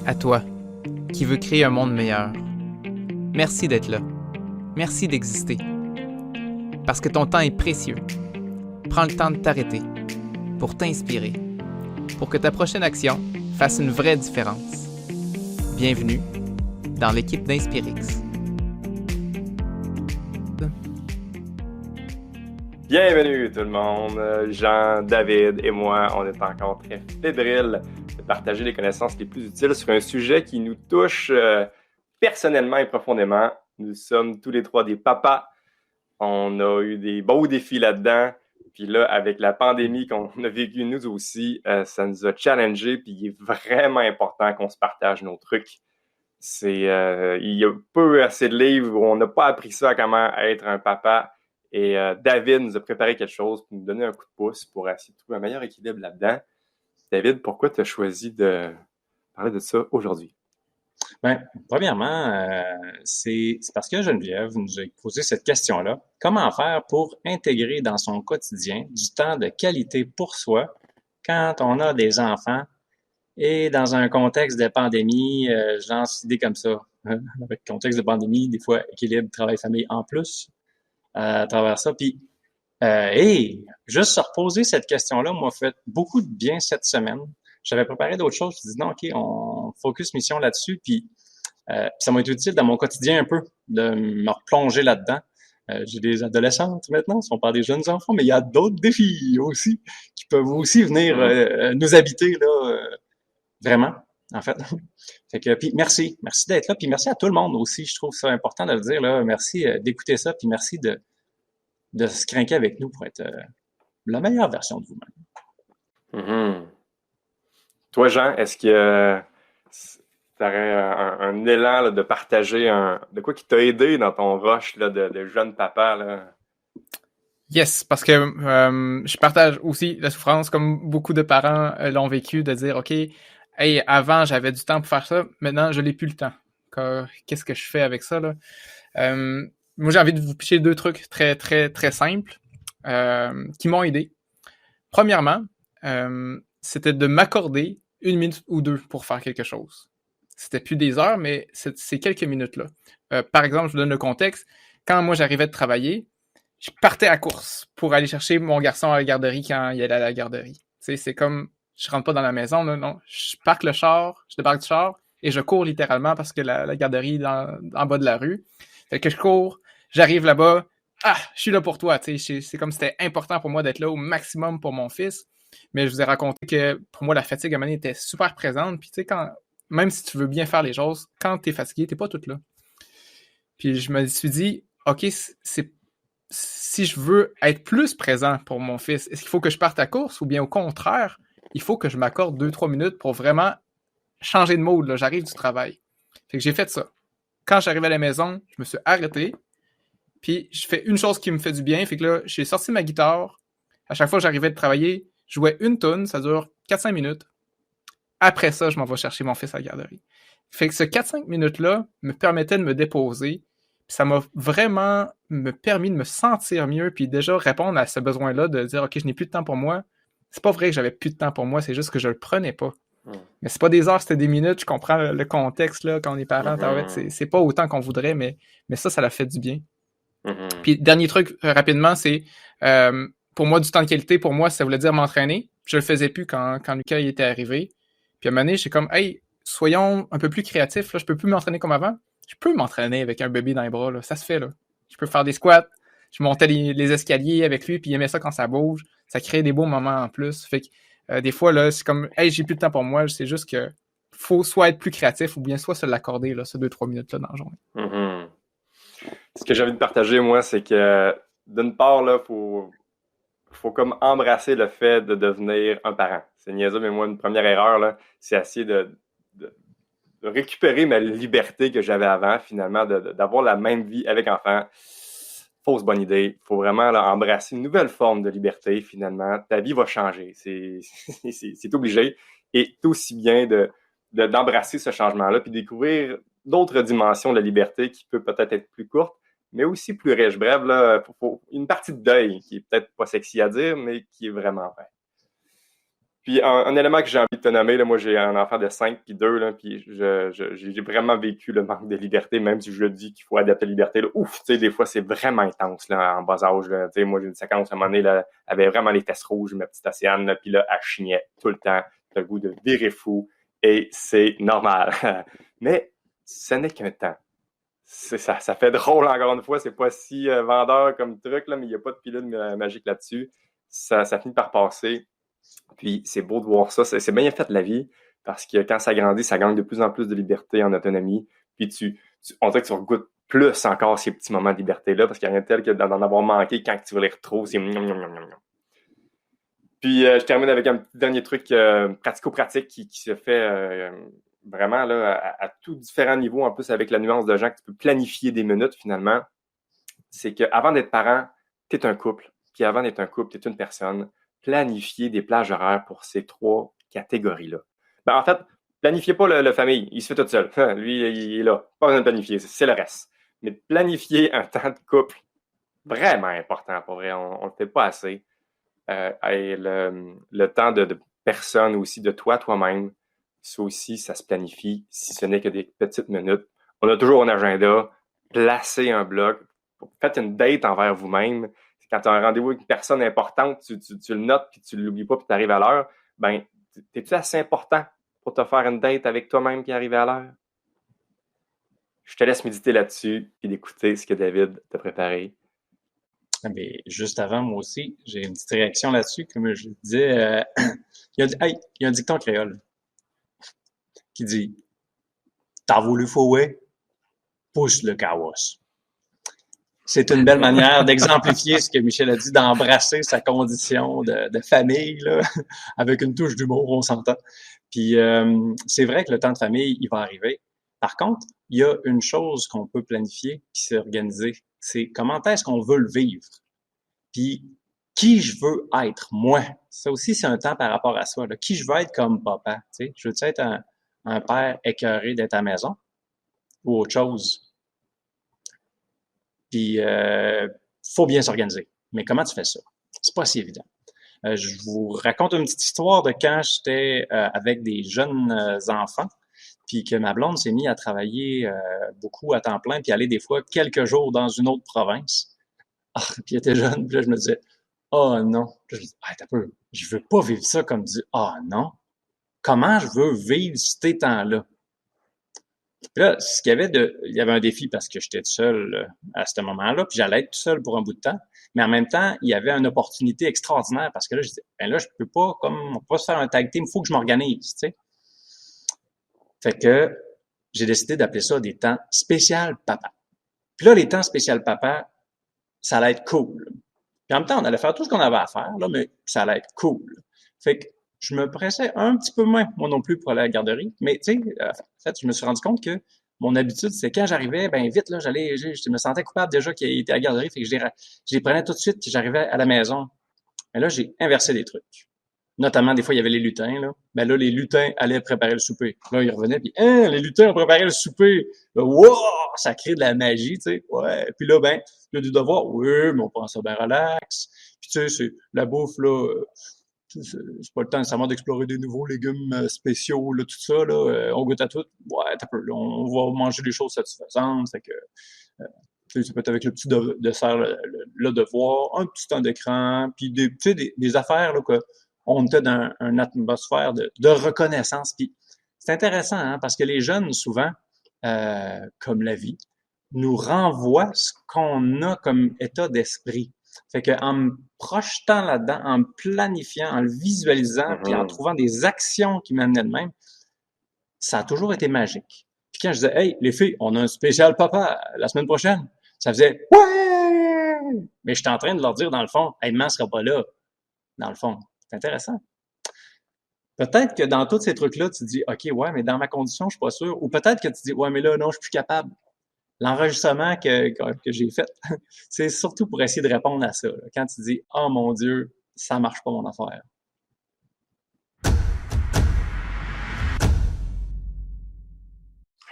À toi, qui veux créer un monde meilleur. Merci d'être là. Merci d'exister. Parce que ton temps est précieux. Prends le temps de t'arrêter pour t'inspirer, pour que ta prochaine action fasse une vraie différence. Bienvenue dans l'équipe d'Inspirix. Bienvenue tout le monde, Jean, David et moi, on est encore très fébriles de partager les connaissances les plus utiles sur un sujet qui nous touche personnellement et profondément. Nous sommes tous les trois des papas, on a eu des beaux défis là-dedans, puis là, avec la pandémie qu'on a vécue nous aussi, ça nous a challengés, puis il est vraiment important qu'on se partage nos trucs. Il y a peu assez de livres où on n'a pas appris ça, comment être un papa. Et David nous a préparé quelque chose pour nous donner un coup de pouce pour essayer de trouver un meilleur équilibre là-dedans. David, pourquoi tu as choisi de parler de ça aujourd'hui? Bien, premièrement, c'est parce que Geneviève nous a posé cette question-là. Comment faire pour intégrer dans son quotidien du temps de qualité pour soi quand on a des enfants et dans un contexte de pandémie, je lance l'idée comme ça, hein, avec le contexte de pandémie, des fois équilibre travail-famille en plus à travers ça. Puis, juste se reposer cette question-là m'a fait beaucoup de bien cette semaine. J'avais préparé d'autres choses. Je me suis dit, non, OK, on focus mission là-dessus. Puis, ça m'a été utile dans mon quotidien un peu de me replonger là-dedans. J'ai des adolescentes maintenant, ce sont pas des jeunes enfants, mais il y a d'autres défis aussi qui peuvent aussi venir nous habiter, là, vraiment, en fait. Fait que, puis merci d'être là, puis merci à tout le monde aussi. Je trouve ça important de le dire, là. Merci d'écouter ça, puis merci de se crinquer avec nous pour être la meilleure version de vous-même. Mm-hmm. Toi, Jean, est-ce que tu aurais un élan là, de partager de quoi qui t'a aidé dans ton rush là, de jeune papa, là? Yes, parce que je partage aussi la souffrance, comme beaucoup de parents l'ont vécu, de dire, OK, hey, avant, j'avais du temps pour faire ça, maintenant, je n'ai plus le temps. Qu'est-ce que je fais avec ça, là? Moi, j'ai envie de vous pitcher deux trucs très, très, très simples qui m'ont aidé. Premièrement, c'était de m'accorder 1 minute ou 2 pour faire quelque chose. C'était plus des heures, mais c'est quelques minutes-là. Par exemple, je vous donne le contexte. Quand moi, j'arrivais de travailler, je partais à course pour aller chercher mon garçon à la garderie quand il allait à la garderie. Tu sais, c'est comme, je rentre pas dans la maison, là, non. Je parque le char, je débarque du char et je cours littéralement parce que la garderie est en bas de la rue. Fait que je cours, j'arrive là-bas, je suis là pour toi. Tu sais, c'est comme c'était important pour moi d'être là au maximum pour mon fils. Mais je vous ai raconté que pour moi, la fatigue à un moment donné était super présente. Puis tu sais, même si tu veux bien faire les choses, quand t'es fatigué, t'es pas toute là. Puis je me suis dit, OK, si je veux être plus présent pour mon fils, est-ce qu'il faut que je parte à course ou bien au contraire, il faut que je m'accorde 2-3 minutes pour vraiment changer de mode, là, j'arrive du travail. Fait que j'ai fait ça. Quand j'arrive à la maison, je me suis arrêté, puis je fais une chose qui me fait du bien, fait que là, j'ai sorti ma guitare, à chaque fois que j'arrivais de travailler, je jouais une tune, ça dure 4-5 minutes. Après ça, je m'en vais chercher mon fils à la garderie. Fait que ce 4-5 minutes-là me permettait de me déposer, ça m'a vraiment permis de me sentir mieux, puis déjà répondre à ce besoin-là de dire « Ok, je n'ai plus de temps pour moi ». C'est pas vrai que j'avais plus de temps pour moi, c'est juste que je le prenais pas. Mais c'est pas des heures, c'était des minutes, je comprends le contexte, là, quand on est parent, c'est pas autant qu'on voudrait, mais ça l'a fait du bien. Puis dernier truc, rapidement, c'est pour moi, du temps de qualité, pour moi, ça voulait dire m'entraîner. Je le faisais plus quand Lucas y était arrivé. Puis à un moment donné, j'étais comme « Hey, soyons un peu plus créatifs, là, je peux plus m'entraîner comme avant ». Je peux m'entraîner avec un bébé dans les bras, là. Ça se fait, là. Je peux faire des squats, je montais les escaliers avec lui, puis il aimait ça quand ça bouge. Ça crée des beaux moments en plus. Fait que des fois, là, c'est comme, hey, j'ai plus de temps pour moi, c'est juste que faut soit être plus créatif ou bien soit se l'accorder, là, ces 2-3 minutes-là dans la journée. Mm-hmm. Ce que j'ai envie de partager, moi, c'est que d'une part, là, faut comme embrasser le fait de devenir un parent. C'est niaiseux, mais moi, une première erreur, là, c'est essayer de récupérer ma liberté que j'avais avant, finalement, d'avoir la même vie avec enfant. Fausse bonne idée. Il faut vraiment là, embrasser une nouvelle forme de liberté, finalement. Ta vie va changer. C'est obligé. Et c'est aussi bien d'embrasser ce changement-là puis découvrir d'autres dimensions de la liberté qui peut peut-être être plus courte, mais aussi plus riche. Bref, là, faut une partie de deuil qui est peut-être pas sexy à dire, mais qui est vraiment vrai. Puis un élément que j'ai envie de te nommer, là, moi j'ai un enfant de 5 puis 2, là, puis j'ai vraiment vécu le manque de liberté, même si je dis qu'il faut adapter la liberté. Là. Ouf, tu sais, des fois c'est vraiment intense là, en bas âge. Là. Tu sais, moi j'ai une séquence à un moment donné, là, elle avait vraiment les fesses rouges, ma petite Océane, puis là, elle chignait tout le temps. T'as le goût de virer fou, et c'est normal. Mais ce n'est qu'un temps. Ça fait drôle encore une fois, c'est pas si vendeur comme truc, là, mais il n'y a pas de pilule magique là-dessus. Ça finit par passer. Puis c'est beau de voir ça. C'est bien fait la vie parce que quand ça grandit, ça gagne de plus en plus de liberté en autonomie. Puis on dirait que tu regoutes plus encore ces petits moments de liberté-là parce qu'il n'y a rien de tel que d'en avoir manqué quand tu les retrouves. C'est miam, miam, miam, miam. Puis je termine avec un petit dernier truc pratico-pratique qui se fait vraiment là, à tous différents niveaux, en plus avec la nuance de gens que tu peux planifier des minutes finalement. C'est qu'avant d'être parent, tu es un couple. Puis avant d'être un couple, tu es une personne. Planifier des plages horaires pour ces 3 catégories-là. En fait, planifiez pas le famille. Il se fait tout seul. Lui, il est là. Pas besoin de planifier. C'est le reste. Mais planifier un temps de couple, vraiment important, pour vrai. On ne le fait pas assez. Et le temps de personne aussi, de toi-même, ça aussi, ça se planifie, si ce n'est que des petites minutes. On a toujours un agenda. Placez un bloc. Faites une date envers vous-même. Quand tu as un rendez-vous avec une personne importante, tu le notes, puis tu ne l'oublies pas, puis tu arrives à l'heure, ben, es-tu assez important pour te faire une date avec toi-même qui arrive à l'heure? Je te laisse méditer là-dessus et d'écouter ce que David t'a préparé. Mais juste avant, moi aussi, j'ai une petite réaction là-dessus. Comme je disais, il y a un dicton créole qui dit « T'as voulu fouer, pousse le carrosse ». C'est une belle manière d'exemplifier ce que Michel a dit, d'embrasser sa condition de famille, là, avec une touche d'humour, on s'entend. Puis c'est vrai que le temps de famille, il va arriver. Par contre, il y a une chose qu'on peut planifier, puis s'est organisé, c'est comment est-ce qu'on veut le vivre. Puis qui je veux être, moi. Ça aussi, c'est un temps par rapport à soi. Là. Qui je veux être comme papa. Tu sais? Je veux être un père écœuré d'être à la maison ou autre chose. Puis, faut bien s'organiser. Mais comment tu fais ça? C'est pas si évident. Je vous raconte une petite histoire de quand j'étais avec des jeunes enfants, puis que ma blonde s'est mise à travailler beaucoup à temps plein, puis aller des fois quelques jours dans une autre province. Puis elle était jeune, puis là, je me disais, oh non. Puis là, je me dis, t'as peu. Je veux pas vivre ça comme dit, non. Comment je veux vivre ces temps-là? Puis là, il y avait un défi parce que j'étais tout seul à ce moment-là, puis j'allais être tout seul pour un bout de temps. Mais en même temps, il y avait une opportunité extraordinaire parce que là, je disais, là, je peux pas, on peut pas se faire un tag team, il faut que je m'organise, tu sais. Fait que j'ai décidé d'appeler ça des temps spécial papa. Puis là, les temps spécial papa, ça allait être cool. Puis en même temps, on allait faire tout ce qu'on avait à faire, là, mais ça allait être cool. Fait que je me pressais un petit peu moins, moi non plus, pour aller à la garderie. Mais tu sais, en fait, je me suis rendu compte que mon habitude, c'est quand j'arrivais, ben vite, là, je me sentais coupable déjà qu'il était à la garderie, fait que je les prenais tout de suite, puis j'arrivais à la maison. Mais là, j'ai inversé des trucs. Notamment, des fois, il y avait les lutins, là. Ben là, les lutins allaient préparer le souper. Là, ils revenaient, puis les lutins ont préparé le souper. Là, wow! Ça crée de la magie, tu sais. Ouais. Puis là, ben, il y a du devoir. Oui, mais on prend ça bien relax. Puis tu sais, c'est la bouffe, là, c'est pas le temps nécessairement d'explorer des nouveaux légumes spéciaux, là, tout ça, là. On goûte à tout. Ouais, t'as peu. Là, on va manger des choses satisfaisantes. Fait que, ça peut être avec le petit dessert, le devoir, un petit temps d'écran, puis des affaires, là, que on était dans une atmosphère de reconnaissance. Puis c'est intéressant, hein, parce que les jeunes, souvent, comme la vie, nous renvoient ce qu'on a comme état d'esprit. Fait que en me projetant là-dedans, en me planifiant, en le visualisant, puis en trouvant des actions qui m'amenaient de même, ça a toujours été magique. Puis quand je disais, hey, les filles, on a un spécial papa la semaine prochaine, ça faisait, ouais! Mais j'étais en train de leur dire, dans le fond, hey, maman sera pas là, dans le fond. C'est intéressant. Peut-être que dans tous ces trucs-là, tu te dis, OK, ouais, mais dans ma condition, je suis pas sûr. Ou peut-être que tu dis, ouais, mais là, non, je suis plus capable. L'enregistrement que j'ai fait, c'est surtout pour essayer de répondre à ça. Là. Quand tu dis, oh mon Dieu, ça marche pas mon affaire.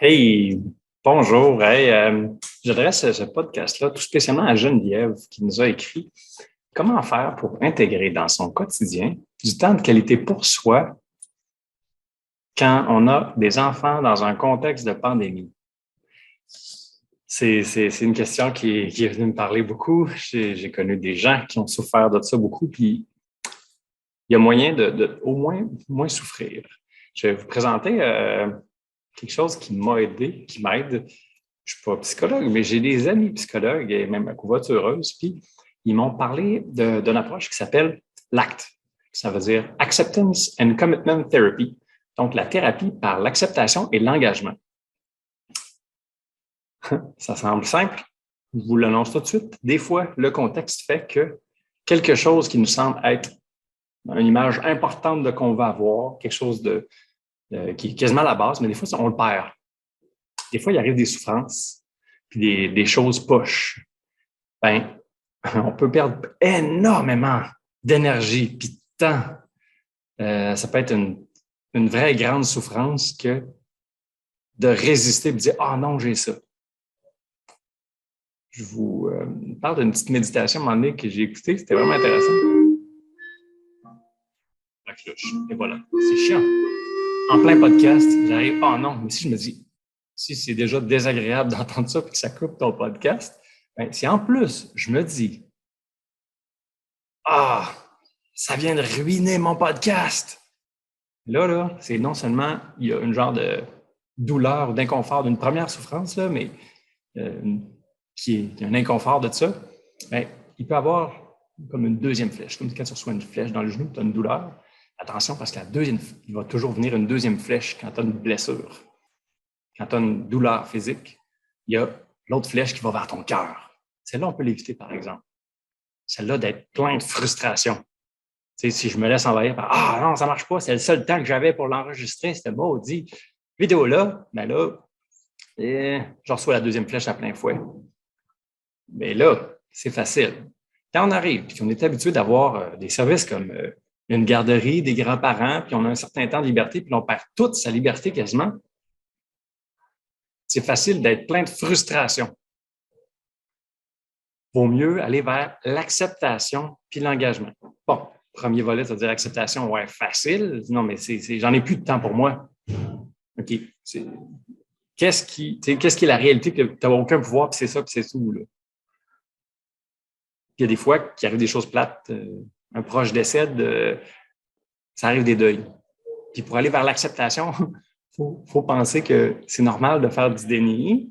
Hey, bonjour. Hey, j'adresse ce podcast-là tout spécialement à Geneviève qui nous a écrit. Comment faire pour intégrer dans son quotidien du temps de qualité pour soi quand on a des enfants dans un contexte de pandémie? C'est une question qui est venue me parler beaucoup. J'ai connu des gens qui ont souffert de ça beaucoup, puis il y a moyen de au moins souffrir. Je vais vous présenter quelque chose qui m'a aidé, qui m'aide. Je ne suis pas psychologue, mais j'ai des amis psychologues et même à covoitureuse, puis ils m'ont parlé d'une approche qui s'appelle l'ACT. Ça veut dire Acceptance and Commitment Therapy. Donc, la thérapie par l'acceptation et l'engagement. Ça semble simple. Je vous l'annonce tout de suite. Des fois, le contexte fait que quelque chose qui nous semble être une image importante de qu'on va avoir, quelque chose qui est quasiment la base, mais des fois, on le perd. Des fois, il arrive des souffrances, puis des choses poches. Ben, on peut perdre énormément d'énergie puis de temps. Ça peut être une vraie grande souffrance que de résister et de dire « Ah non, j'ai ça ». Je vous parle d'une petite méditation à un moment donné que j'ai écoutée, c'était vraiment intéressant. La cloche, et voilà, c'est chiant. En plein podcast, j'arrive « Ah non », mais si je me dis « Si c'est déjà désagréable d'entendre ça et que ça coupe ton podcast », ben, si en plus, je me dis « Ah, ça vient de ruiner mon podcast », là, c'est non seulement il y a une genre de douleur ou d'inconfort d'une première souffrance, là, mais qui est un inconfort de ça, bien, il peut avoir comme une deuxième flèche. Comme quand tu reçois une flèche dans le genou, tu as une douleur. Attention, parce il va toujours venir une deuxième flèche quand tu as une blessure. Quand tu as une douleur physique, il y a l'autre flèche qui va vers ton cœur. Celle-là, on peut l'éviter, par exemple. Celle-là, d'être plein de frustration. Tu sais, si je me laisse envahir par « Ah non, ça ne marche pas, c'est le seul temps que j'avais pour l'enregistrer, cette maudite vidéo-là », bien là, je reçois la deuxième flèche à plein fouet. Mais là, c'est facile. Quand on arrive et qu'on est habitué d'avoir des services comme une garderie, des grands-parents, puis on a un certain temps de liberté, puis on perd toute sa liberté quasiment, c'est facile d'être plein de frustration. Vaut mieux aller vers l'acceptation puis l'engagement. Bon, premier volet, c'est-à-dire acceptation, ouais, facile. Non, mais j'en ai plus de temps pour moi. OK. Qu'est-ce qui est la réalité que tu n'as aucun pouvoir, puis c'est ça, puis c'est tout, là. Il y a des fois qu'il arrive des choses plates, un proche décède, ça arrive des deuils. Puis pour aller vers l'acceptation, faut penser que c'est normal de faire du déni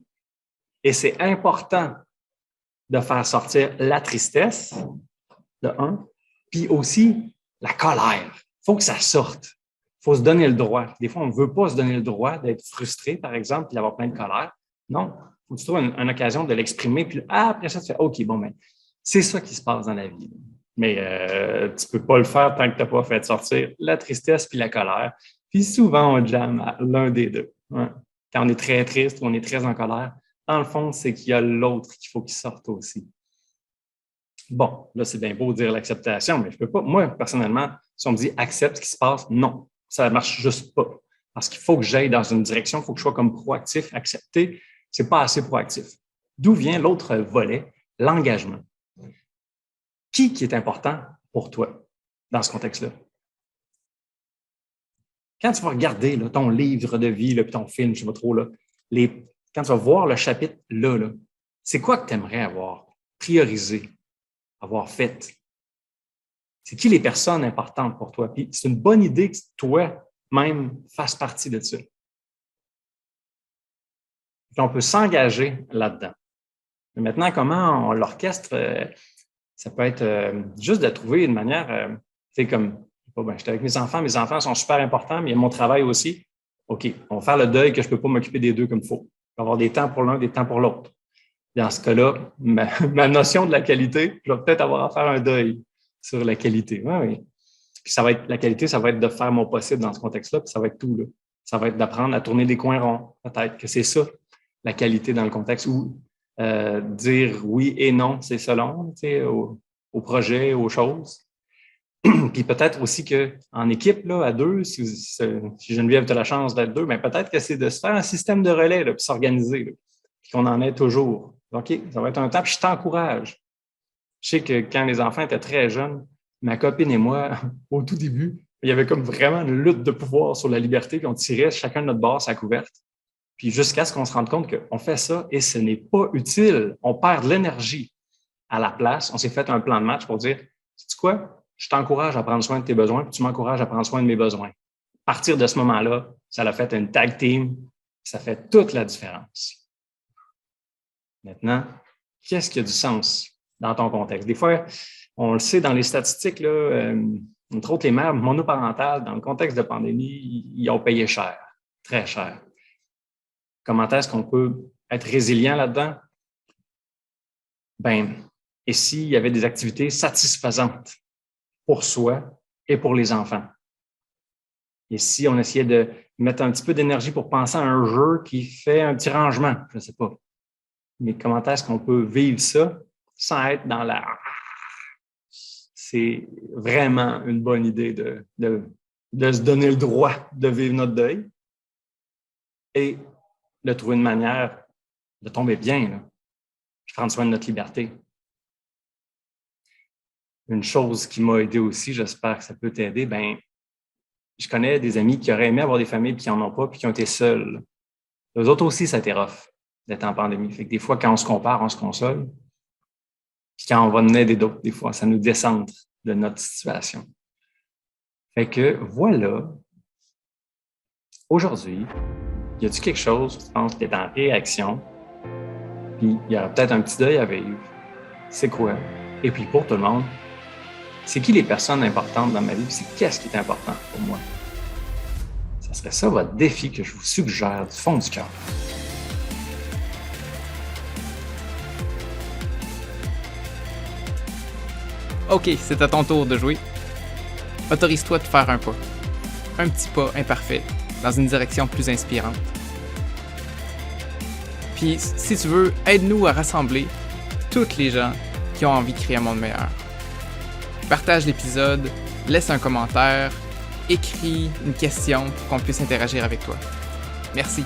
et c'est important de faire sortir la tristesse, de un, puis aussi la colère. Il faut que ça sorte. Il faut se donner le droit. Des fois, on ne veut pas se donner le droit d'être frustré, par exemple, puis d'avoir plein de colère. Non, il faut que tu trouves une occasion de l'exprimer, puis après ça, tu fais « OK, bon, ben, c'est ça qui se passe dans la vie. » Mais tu ne peux pas le faire tant que tu n'as pas fait sortir la tristesse puis la colère. Puis souvent, on jamme à l'un des deux. Ouais. Quand on est très triste ou on est très en colère, dans le fond, c'est qu'il y a l'autre qu'il faut qu'il sorte aussi. Bon, là, c'est bien beau dire l'acceptation, mais je peux pas. Moi, personnellement, si on me dit accepte ce qui se passe, non, ça ne marche juste pas. Parce qu'il faut que j'aille dans une direction, il faut que je sois comme proactif. Accepter, ce n'est pas assez proactif. D'où vient l'autre volet, l'engagement. Qui est important pour toi dans ce contexte-là? Quand tu vas regarder là, ton livre de vie, là, puis ton film, je ne sais pas trop, là, quand tu vas voir le chapitre là, c'est quoi que tu aimerais avoir priorisé, avoir fait? C'est qui les personnes importantes pour toi? Puis c'est une bonne idée que toi-même fasses partie de ça. Puis on peut s'engager là-dedans. Mais maintenant, comment on l'orchestre? Ça peut être juste de trouver une manière, tu sais, comme, j'étais avec mes enfants sont super importants, mais il y a mon travail aussi. OK, on va faire le deuil que je ne peux pas m'occuper des deux comme il faut. Il va y avoir des temps pour l'un, des temps pour l'autre. Dans ce cas-là, ma notion de la qualité, je vais peut-être avoir à faire un deuil sur la qualité. Oui. Puis la qualité, ça va être de faire mon possible dans ce contexte-là, puis ça va être tout, là. Ça va être d'apprendre à tourner des coins ronds, peut-être que c'est ça, la qualité dans le contexte où dire oui et non, c'est selon, tu sais, au projet, aux choses. Puis peut-être aussi qu'en équipe, là, à deux, si Geneviève a la chance d'être deux, mais peut-être que c'est de se faire un système de relais, là, puis s'organiser, là, puis qu'on en ait toujours. OK, ça va être un temps, puis je t'encourage. Je sais que quand les enfants étaient très jeunes, ma copine et moi, au tout début, il y avait comme vraiment une lutte de pouvoir sur la liberté, puis on tirait chacun de notre bord sa couverte. Puis jusqu'à ce qu'on se rende compte qu'on fait ça et ce n'est pas utile. On perd de l'énergie. À la place, on s'est fait un plan de match pour dire, sais-tu quoi? Je t'encourage à prendre soin de tes besoins, puis tu m'encourages à prendre soin de mes besoins. À partir de ce moment-là, ça l'a fait une tag team. Ça fait toute la différence. Maintenant, qu'est-ce qui a du sens dans ton contexte? Des fois, on le sait dans les statistiques, là, entre autres les mères monoparentales, dans le contexte de pandémie, ils ont payé cher, très cher. Comment est-ce qu'on peut être résilient là-dedans? Et s'il y avait des activités satisfaisantes pour soi et pour les enfants? Et si on essayait de mettre un petit peu d'énergie pour penser à un jeu qui fait un petit rangement, je ne sais pas. Mais comment est-ce qu'on peut vivre ça sans être dans la... C'est vraiment une bonne idée de se donner le droit de vivre notre deuil et de trouver une manière de tomber bien, là, de prendre soin de notre liberté. Une chose qui m'a aidé aussi, j'espère que ça peut t'aider, je connais des amis qui auraient aimé avoir des familles puis qui n'en ont pas puis qui ont été seuls. Eux autres aussi, ça a été rough d'être en pandémie. Fait que des fois, quand on se compare, on se console. Puis quand on va en aider d'autres, des fois, ça nous décentre de notre situation. Fait que voilà, aujourd'hui, y a-t-il quelque chose, tu penses, qui est en réaction, puis il y aura peut-être un petit deuil à vivre. C'est quoi? Et puis pour tout le monde, c'est qui les personnes importantes dans ma vie, puis c'est qu'est-ce qui est important pour moi? Ça serait ça votre défi que je vous suggère du fond du cœur. OK, c'est à ton tour de jouer. Autorise-toi de faire un pas. Un petit pas imparfait, dans une direction plus inspirante. Puis, si tu veux, aide-nous à rassembler toutes les gens qui ont envie de créer un monde meilleur. Partage l'épisode, laisse un commentaire, écris une question pour qu'on puisse interagir avec toi. Merci.